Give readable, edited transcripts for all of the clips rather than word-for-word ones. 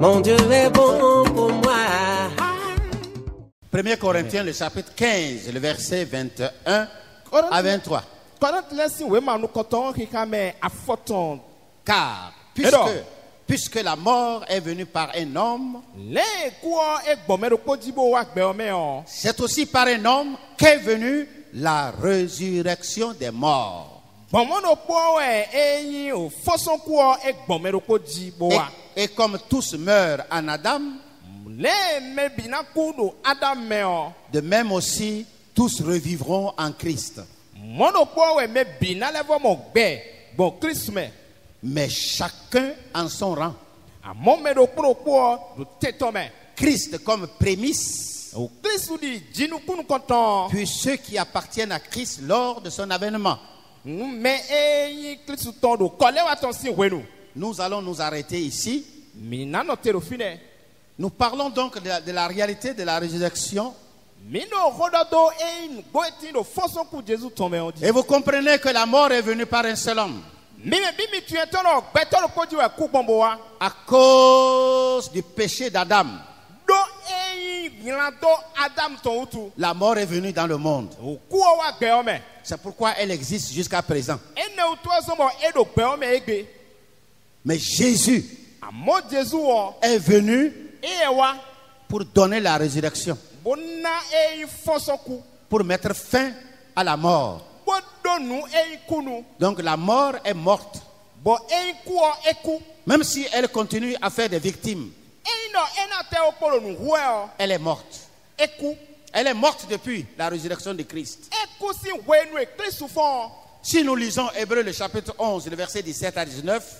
Mon Dieu est bon pour moi. 1 Corinthiens, le chapitre 15, le verset 21 à 23. Car, puisque la mort est venue par un homme, c'est aussi par un homme qu'est venue la résurrection des morts. Et comme tous meurent en Adam, de même aussi tous revivront en Christ. Mais chacun en son rang. Christ comme prémisse, puis ceux qui appartiennent à Christ lors de son avènement. Nous allons nous arrêter ici. Nous parlons donc de la réalité de la résurrection. Et vous comprenez que la mort est venue par un seul homme. À cause du péché d'Adam, la mort est venue dans le monde. C'est pourquoi elle existe jusqu'à présent. Mais Jésus est venu pour donner la résurrection, pour mettre fin à la mort. Donc la mort est morte. Même si elle continue à faire des victimes, elle est morte. Elle est morte depuis la résurrection de Christ. Si nous lisons Hébreux le chapitre 11, le verset 17 à 19,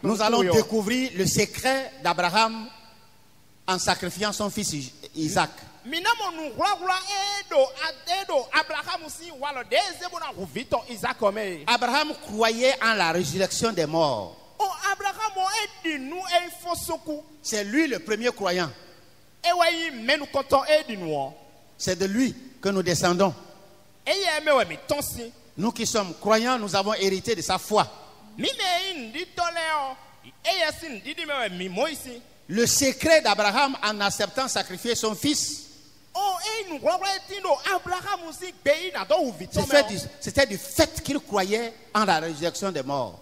nous allons découvrir le secret d'Abraham en sacrifiant son fils Isaac. Abraham croyait en la résurrection des morts. C'est lui le premier croyant. C'est de lui que nous descendons. Nous qui sommes croyants, nous avons hérité de sa foi. Le secret d'Abraham en acceptant sacrifier son fils, c'était du fait qu'il croyait en la résurrection des morts.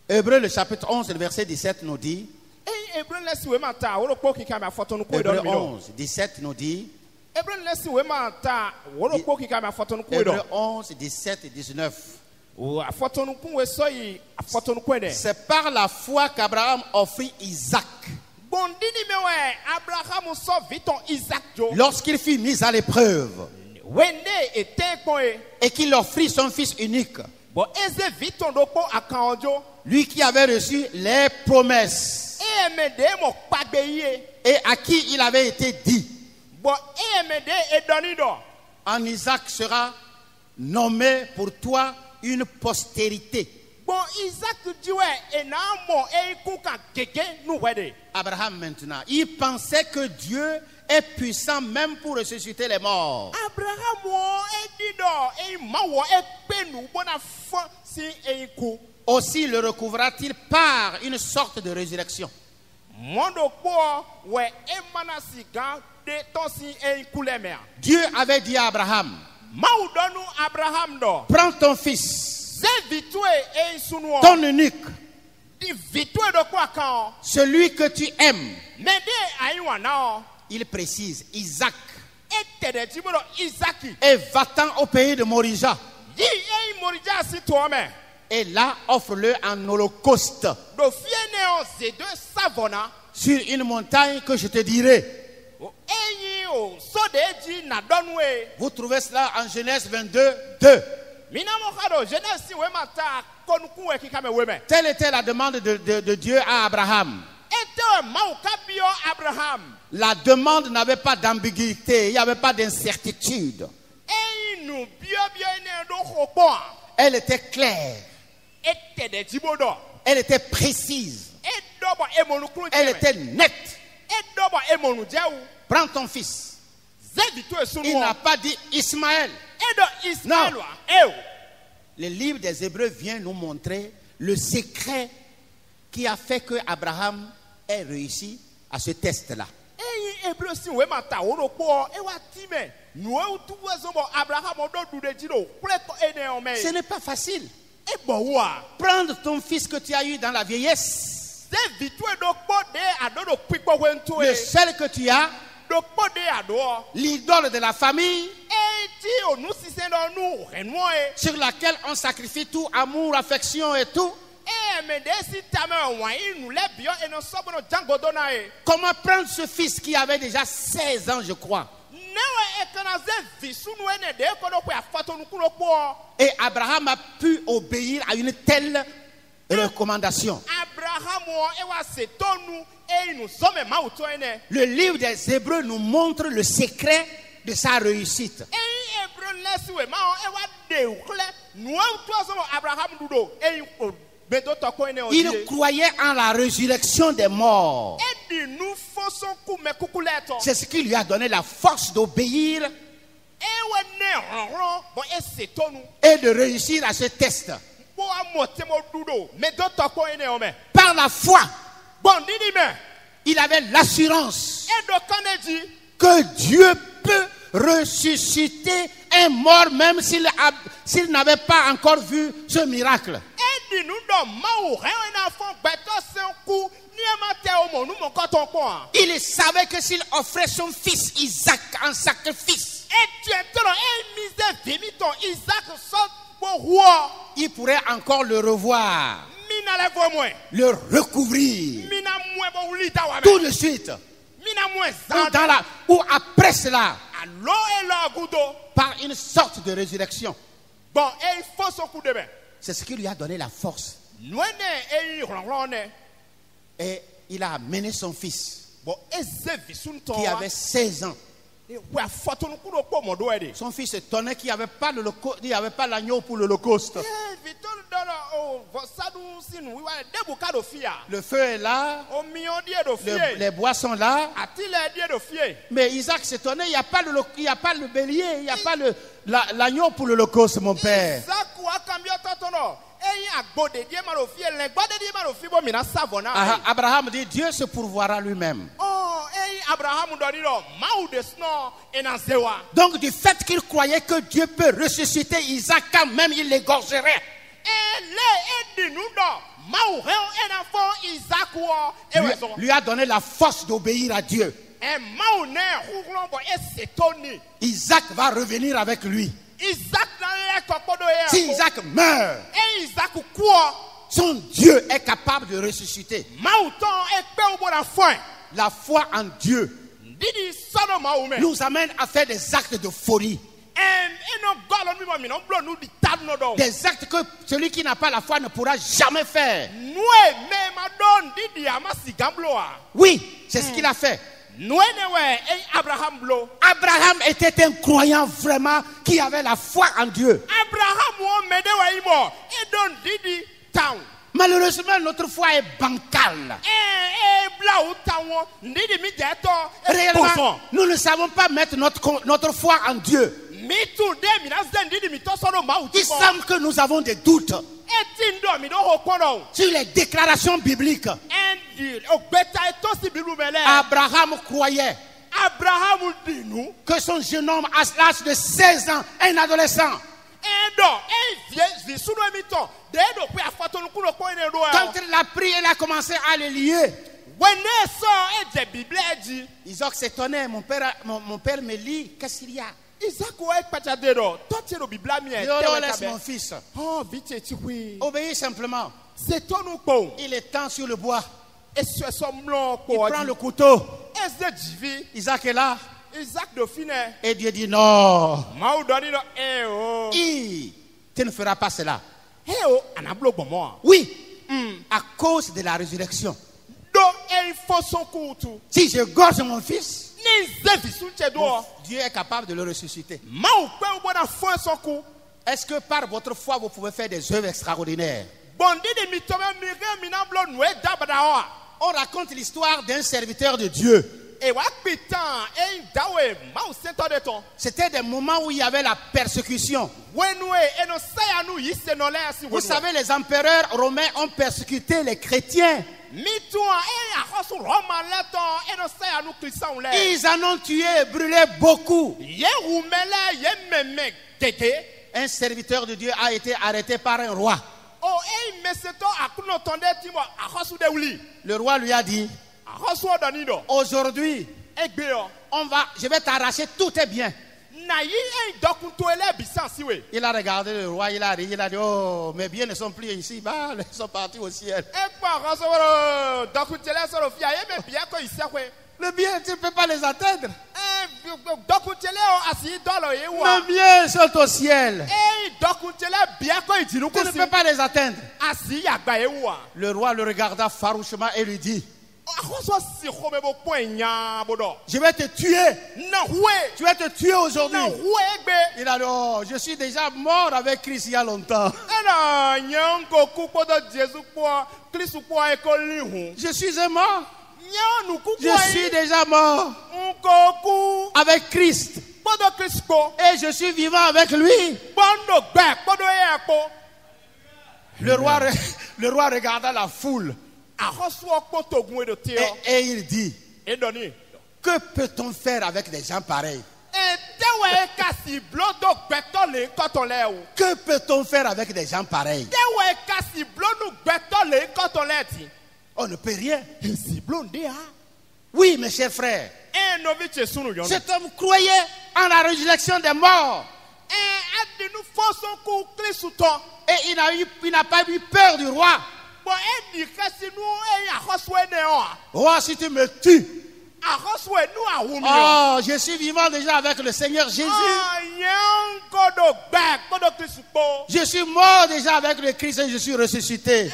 Hébreux le chapitre 11, le verset 17 nous dit, Hébreux 11, 17 nous dit, Hébreux 11, 17 et 19. C'est par la foi qu'Abraham offrit Isaac. Lorsqu'il fut mis à l'épreuve et qu'il offrit son fils unique, lui qui avait reçu les promesses et à qui il avait été dit, en Isaac sera nommé pour toi une postérité. Abraham maintenant, il pensait que Dieu est puissant même pour ressusciter les morts. Aussi le recouvra-t-il par une sorte de résurrection. Dieu avait dit à Abraham, prends ton fils, ton unique, celui que tu aimes. Il précise Isaac. Et va-t'en au pays de Morija. Et là, offre-le en holocauste sur une montagne que je te dirai. Vous trouvez cela en Genèse 22, 2. Telle était la demande de Dieu à Abraham. La demande n'avait pas d'ambiguïté, il n'y avait pas d'incertitude. Elle était claire. Elle était précise. Elle était nette. Prends ton fils. Il n'a pas dit Ismaël. Non. le livre des Hébreux vient nous montrer le secret qui a fait que Abraham ait réussi à ce test-là. Ce n'est pas facile. Prendre ton fils que tu as eu dans la vieillesse, le seul que tu as, l'idole de la famille, sur laquelle on sacrifie tout, amour, affection et tout. Comment prendre ce fils qui avait déjà 16 ans, je crois. Et Abraham a pu obéir à une telle recommandation. Le livre des Hébreux nous montre le secret de sa réussite. Il croyait en la résurrection des morts. C'est ce qui lui a donné la force d'obéir et de réussir à ce test. Par la foi, il avait l'assurance que Dieu peut ressusciter un mort même s'il n'avait pas encore vu ce miracle. Il savait que s'il offrait son fils Isaac en sacrifice, il pourrait encore le revoir, le recouvrir tout de suite, ou après cela, par une sorte de résurrection. C'est ce qui lui a donné la force. Et il a amené son fils qui avait 16 ans. Son fils étonnait qu'il n'y avait pas l'agneau pour l'holocauste. Le feu est là, les bois sont là. Mais Isaac s'étonnait, il n'y a pas le bélier, il n'y a pas l'agneau pour l'holocauste, mon père. Abraham dit, Dieu se pourvoira lui-même. Donc du fait qu'il croyait que Dieu peut ressusciter Isaac quand même il l'égorgerait, lui a donné la force d'obéir à Dieu. Isaac va revenir avec lui. Si Isaac meurt, son Dieu est capable de ressusciter. La foi en Dieu nous amène à faire des actes de folie. Des actes que celui qui n'a pas la foi ne pourra jamais faire. Oui, c'est ce qu'il a fait. Abraham était un croyant vraiment qui avait la foi en Dieu. Malheureusement, notre foi est bancale. Réellement, nous ne savons pas mettre notre foi en Dieu. Il semble que nous avons des doutes sur les déclarations bibliques. Abraham croyait que son jeune homme à l'âge de 16 ans, un adolescent, quand il a pris, il a commencé à le lier. Isaac s'étonnait, mon père me lit, qu'est-ce qu'il y a? Laisse mon fils. Obéis simplement. Il est temps sur le bois. Il prend le couteau. Isaac est là. Et Dieu dit non. Tu ne feras pas cela. Oui. À cause de la résurrection. Si je gorge mon fils, Dieu est capable de le ressusciter. Est-ce que par votre foi vous pouvez faire des œuvres extraordinaires? On raconte l'histoire d'un serviteur de Dieu C'était des moments où il y avait la persécution. Vous savez, les empereurs romains ont persécuté les chrétiens. Ils en ont tué et brûlé beaucoup. Un serviteur de Dieu a été arrêté par un roi. Le roi lui a dit: aujourd'hui, je vais t'arracher tous tes biens. Il a regardé le roi, il a ri, il a dit: oh, mes biens ne sont plus ici, bah, ils sont partis au ciel. Les biens, tu ne peux pas les atteindre. Mes biens sont au ciel. Tu ne peux pas les atteindre. Le roi le regarda farouchement et lui dit: je vais te tuer. Tu vas te tuer aujourd'hui. Il a dit: oh, je suis déjà mort avec Christ il y a longtemps. Je suis un mort. Je suis déjà mort avec Christ. Et je suis vivant avec lui. Le roi regarda la foule. Et il dit: que peut-on faire avec des gens pareils? Que peut-on faire avec des gens pareils? On ne peut rien. Oui, mes chers frères. Cet homme croyait en la résurrection des morts. Et il n'a pas eu peur du roi. Roi, si tu me tues, oh, je suis vivant déjà avec le Seigneur Jésus. Je suis mort déjà avec le Christ et je suis ressuscité.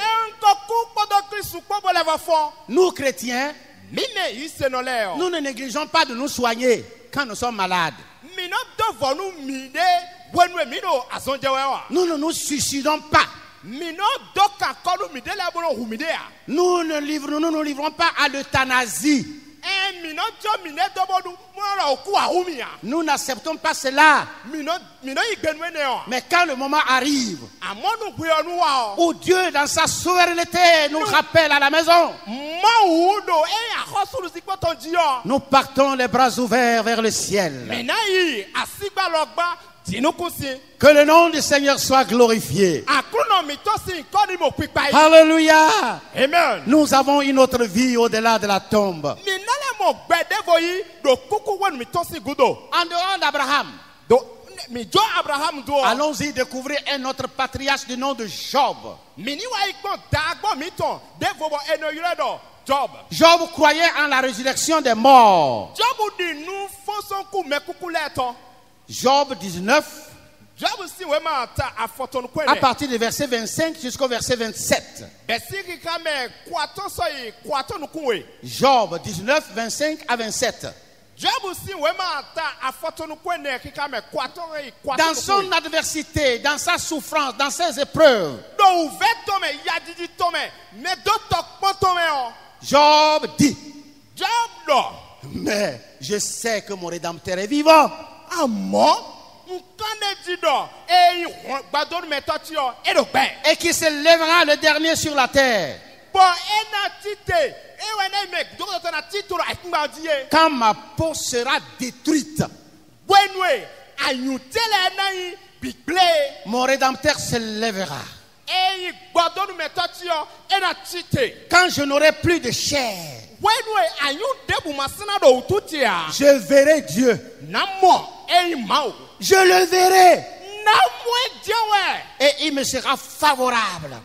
Nous, chrétiens, nous ne négligeons pas de nous soigner quand nous sommes malades. Nous ne nous suicidons pas. Nous ne nous livrons pas à l'euthanasie. Nous n'acceptons pas cela. Mais quand le moment arrive où Dieu dans sa souveraineté nous rappelle à la maison, nous partons les bras ouverts vers le ciel. Que le nom du Seigneur soit glorifié. Alléluia. Amen. Nous avons une autre vie au-delà de la tombe. En dehors d'Abraham, allons-y découvrir un autre patriarche du nom de Job. Job croyait en la résurrection des morts. Job 19, à partir du verset 25 jusqu'au verset 27. Job 19, 25 à 27. Dans son adversité, dans sa souffrance, dans ses épreuves, Job dit: mais je sais que mon Rédempteur est vivant. Et qui se lèvera le dernier sur la terre. Quand ma peau sera détruite, mon Rédempteur se lèvera. Quand je n'aurai plus de chair, je verrai Dieu. Je le verrai. Et il me sera favorable.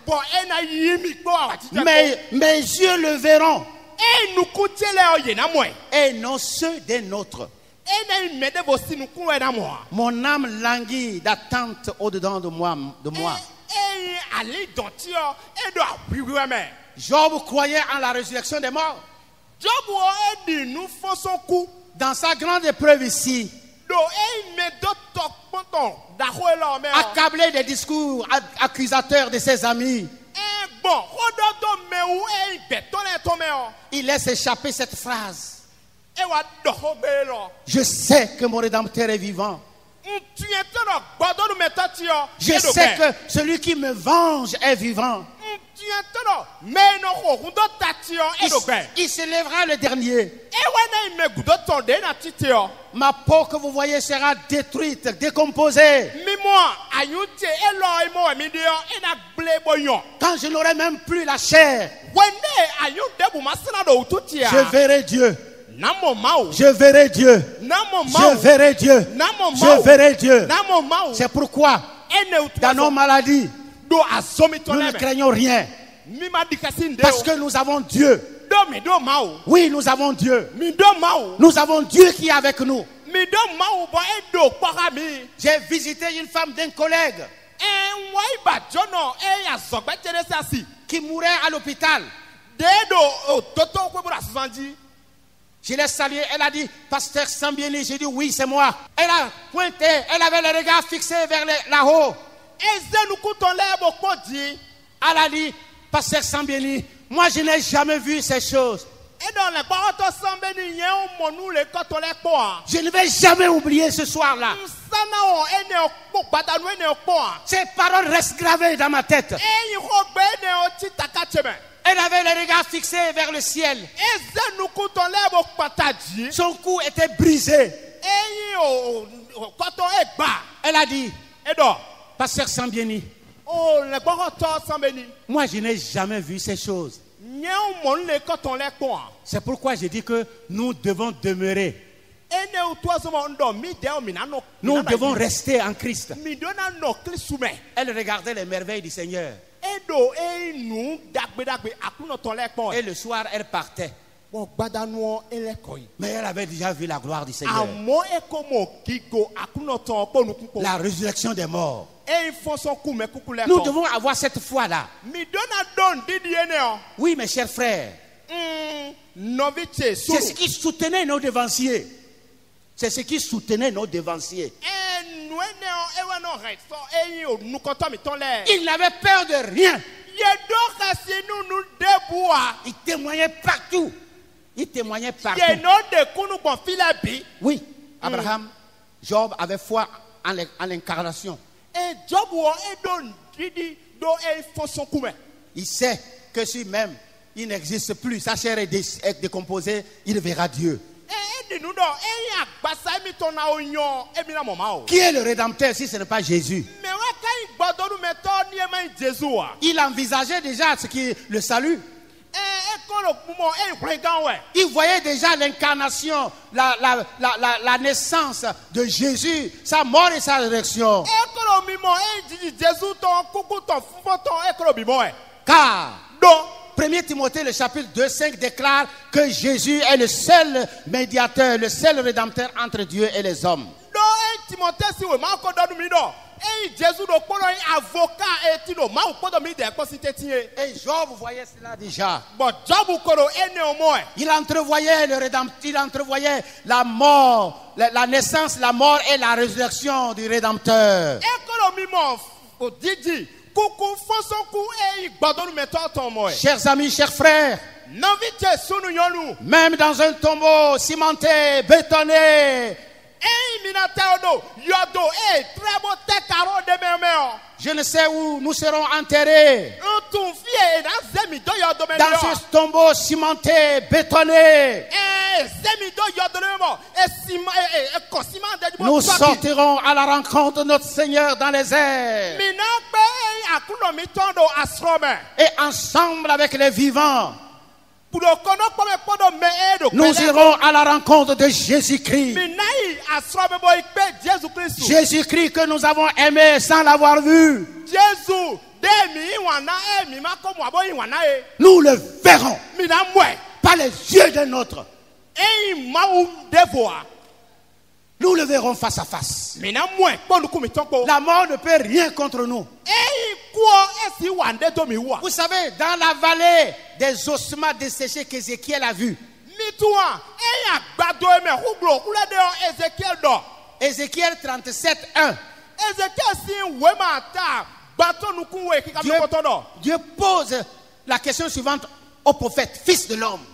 Mais mes yeux le verront. Et non ceux des nôtres. Mon âme languit d'attente au-dedans de moi. Job croyait en la résurrection des morts. Dans sa grande épreuve ici, accablé des discours accusateurs de ses amis, il laisse échapper cette phrase: Je sais que mon Rédempteur est vivant. Je sais que celui qui me venge est vivant. Il se lèvera le dernier. Ma peau que vous voyez sera détruite, décomposée. Quand je n'aurai même plus la chair, je verrai Dieu. Je verrai Dieu. Je verrai Dieu. Je verrai Dieu. C'est pourquoi, dans nos maladies, nous ne craignons rien. Parce que nous avons Dieu. Oui, nous avons Dieu. Nous avons Dieu qui est avec nous. J'ai visité une femme d'un collègue qui mourait à l'hôpital. Je l'ai salué, elle a dit, Pasteur Sambieni, j'ai dit oui, c'est moi. Elle a pointé, elle avait le regard fixé vers là-haut. Elle a dit, Pasteur Sambieni, moi je n'ai jamais vu ces choses. Je ne vais jamais oublier ce soir-là. Ces paroles restent gravées dans ma tête. Elle avait le regard fixé vers le ciel. Son cou était brisé. Elle a dit, Pasteur Sambieni, moi je n'ai jamais vu ces choses. C'est pourquoi je dis que nous devons demeurer. Nous devons rester en Christ. Elle regardait les merveilles du Seigneur. Et le soir, elle partait. Mais elle avait déjà vu la gloire du Seigneur. La résurrection des morts. Nous devons avoir cette foi-là. Oui, mes chers frères. C'est ce qui soutenait nos devanciers. C'est ce qui soutenait nos devanciers. Ils n'avaient peur de rien. Ils témoignaient partout. Ils témoignaient partout. Oui, Abraham, Job avait foi en l'incarnation. Il sait que si même il n'existe plus, sa chair est décomposée, il verra Dieu. Qui est le Rédempteur si ce n'est pas Jésus? Il envisageait déjà ce qui est le salut. Il voyait déjà l'incarnation, la naissance de Jésus, sa mort et sa résurrection. Car 1 Timothée, le chapitre 2:5 déclare que Jésus est le seul médiateur, le seul rédempteur entre Dieu et les hommes. Et Job voyait cela déjà. Il entrevoyait le rédempteur, il entrevoyait la mort, la naissance, la mort et la résurrection du Rédempteur. Chers amis, chers frères, même dans un tombeau cimenté, bétonné, je ne sais où nous serons enterrés. Dans ce tombeau cimenté, bétonné, nous sortirons à la rencontre de notre Seigneur dans les airs. Et ensemble avec les vivants, nous irons à la rencontre de Jésus-Christ. Jésus-Christ que nous avons aimé sans l'avoir vu. Nous le verrons par les yeux d'un autre. Nous le verrons face à face. La mort ne peut rien contre nous. Vous savez, dans la vallée des ossements desséchés qu'Ézéchiel a vu, Ézéchiel 37:1, Dieu pose la question suivante au prophète, fils de l'homme.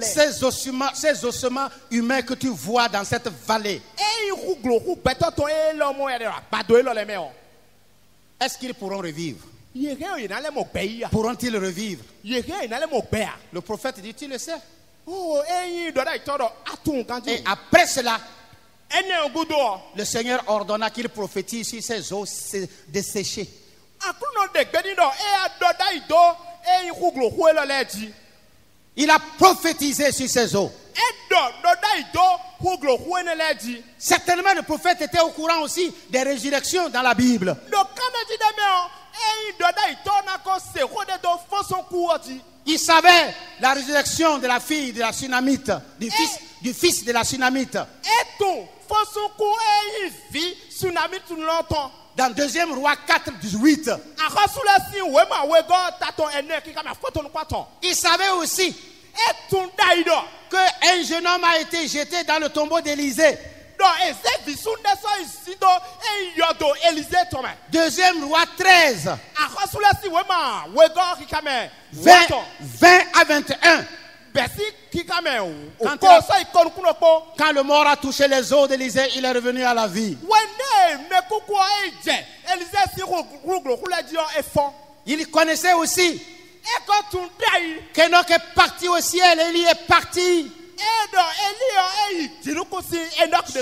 Ces ossements humains que tu vois dans cette vallée, est-ce qu'ils pourront revivre? Pourront-ils revivre? Le prophète dit, tu le sais. Et après cela, le Seigneur ordonna qu'il prophétise sur ces os desséchés. Il a prophétisé sur ces eaux. Certainement, le prophète était au courant aussi des résurrections dans la Bible. Il savait la résurrection de la fille de la Sunamite, du fils de la Sunamite. Dans 2 Roi 4, 18. Il savait aussi qu'un jeune homme a été jeté dans le tombeau d'Élisée. 2 Roi 13. 20 à 21. Quand le mort a touché les os d'Élisée, il est revenu à la vie. Il connaissait aussi qu'Enoch est parti au ciel, Élie est parti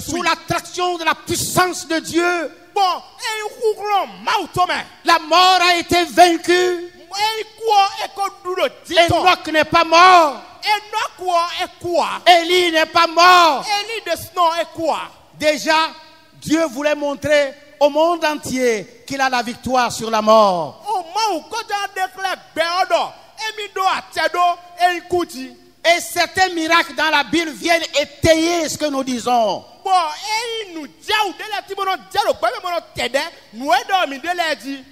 sous l'attraction de la puissance de Dieu. La mort a été vaincue. Enoch n'est pas mort. Élie n'est pas mort. Déjà, Dieu voulait montrer au monde entier qu'il a la victoire sur la mort. Et certains miracles dans la Bible viennent étayer ce que nous disons.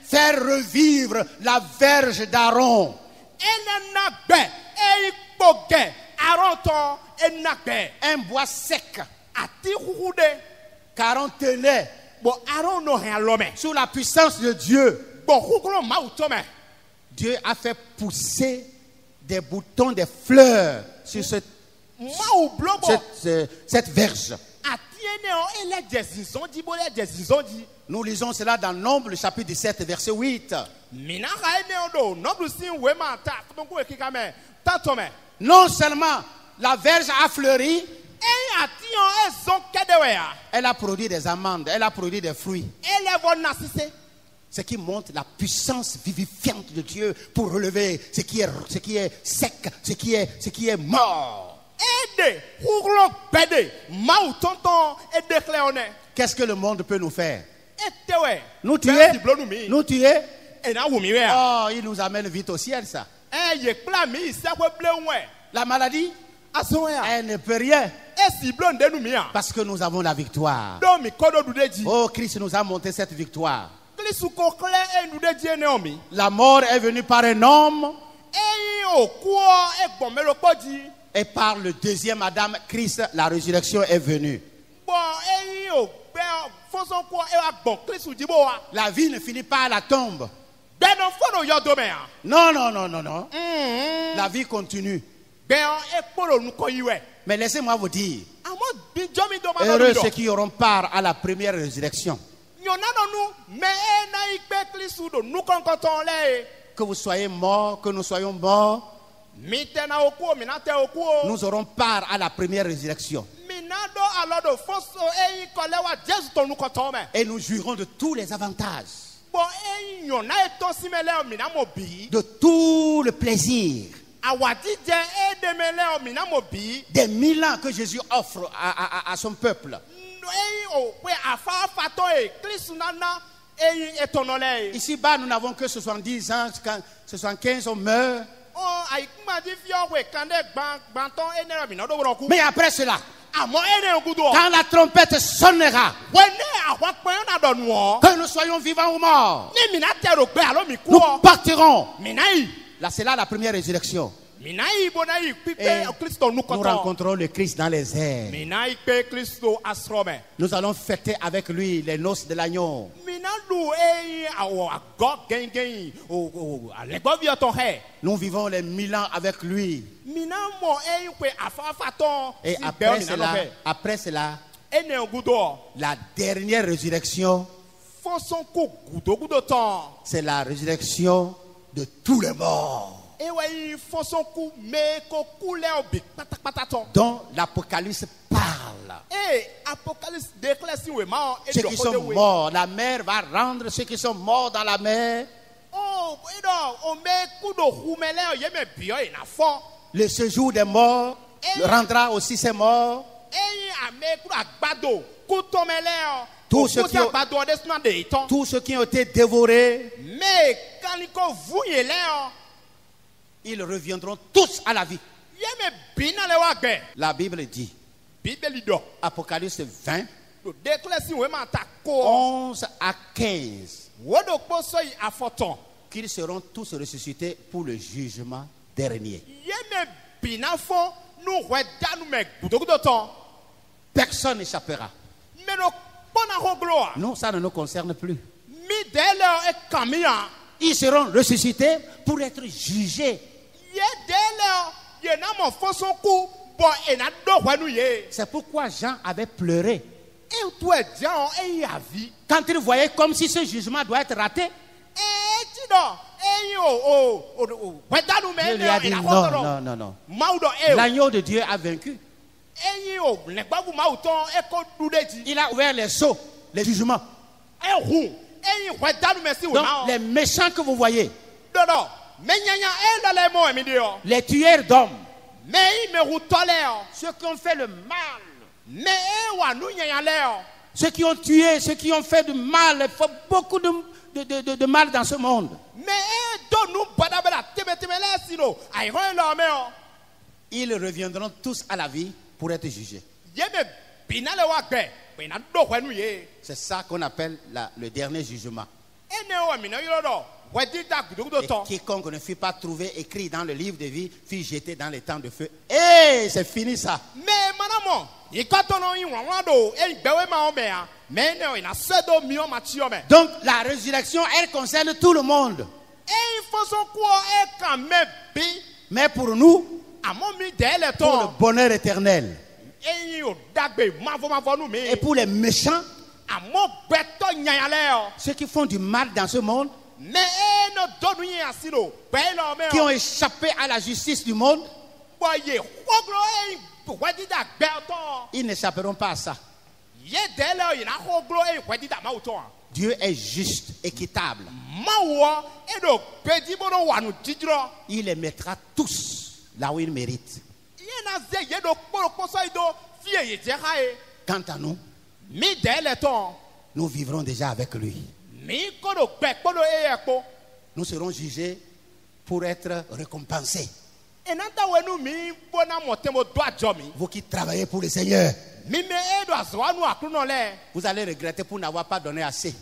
Faire revivre la verge d'Aaron. Un bois sec qu'Aaron tenait sous la puissance de Dieu. Dieu a fait pousser des boutons, des fleurs sur cette verge. Nous lisons cela dans Nombre, le chapitre 17, verset 8. Non seulement la verge a fleuri, elle a produit des amandes, elle a produit des fruits. Ce qui montre la puissance vivifiante de Dieu pour relever ce qui est sec, ce qui est mort. Qu'est-ce que le monde peut nous faire? Nous tuer? Nous tuer? Oh, il nous amène vite au ciel, ça. La maladie, elle ne peut rien. Parce que nous avons la victoire. Oh, Christ nous a montré cette victoire. La mort est venue par un homme. Et par le deuxième Adam, Christ, la résurrection est venue. La vie ne finit pas à la tombe. Non, non, non, non, non. La vie continue. Mais laissez-moi vous dire, heureux ceux qui auront part à la première résurrection. Que vous soyez morts, que nous soyons morts, nous aurons part à la première résurrection. Et nous jouirons de tous les avantages, de tout le plaisir, des 1000 ans que Jésus offre à son peuple. Ici-bas, nous n'avons que 70 ans, 75 on meurt. Mais après cela, quand la trompette sonnera, que nous soyons vivants ou morts, nous partirons. Là, c'est là la première résurrection. Et nous rencontrons le Christ dans les airs. Nous allons fêter avec lui les noces de l'agneau. Nous vivons les 1000 ans avec lui. Et après cela, la dernière résurrection, c'est la résurrection de tous les morts, dont l'Apocalypse parle. Ceux qui sont morts, la mer va rendre ceux qui sont morts dans la mer. Le séjour des morts rendra aussi ses morts. Tous ceux qui ont été dévorés, ils reviendront tous à la vie. La Bible dit, Apocalypse 20, 11 à 15, qu'ils seront tous ressuscités pour le jugement dernier. Personne n'échappera. Non, ça ne nous concerne plus. Ils seront ressuscités pour être jugés. C'est pourquoi Jean avait pleuré. Quand il voyait comme si ce jugement doit être raté, Dieu lui a dit non, non, non. L'agneau de Dieu a vaincu. Il a ouvert les sceaux, les jugements. Donc les méchants que vous voyez, les tueurs d'hommes, ceux qui ont fait le mal, ceux qui ont tué, ceux qui ont fait du mal, beaucoup de mal dans ce monde, ils reviendront tous à la vie pour être jugés. C'est ça qu'on appelle le dernier jugement. Et quiconque ne fut pas trouvé écrit dans le livre de vie fut jeté dans les temps de feu. Et c'est fini ça. Donc la résurrection, elle concerne tout le monde. Mais pour nous, pour le bonheur éternel. Et pour les méchants, ceux qui font du mal dans ce monde, qui ont échappé à la justice du monde, ils n'échapperont pas à ça. Dieu est juste, équitable. Il les mettra tous là où ils méritent. Quant à nous, nous vivrons déjà avec lui. Nous serons jugés pour être récompensés. Vous qui travaillez pour le Seigneur, vous allez regretter pour n'avoir pas donné assez.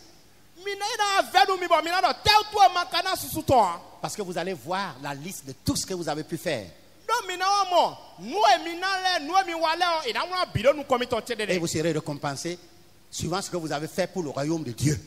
Parce que vous allez voir la liste de tout ce que vous avez pu faire. Et vous serez récompensé suivant ce que vous avez fait pour le royaume de Dieu.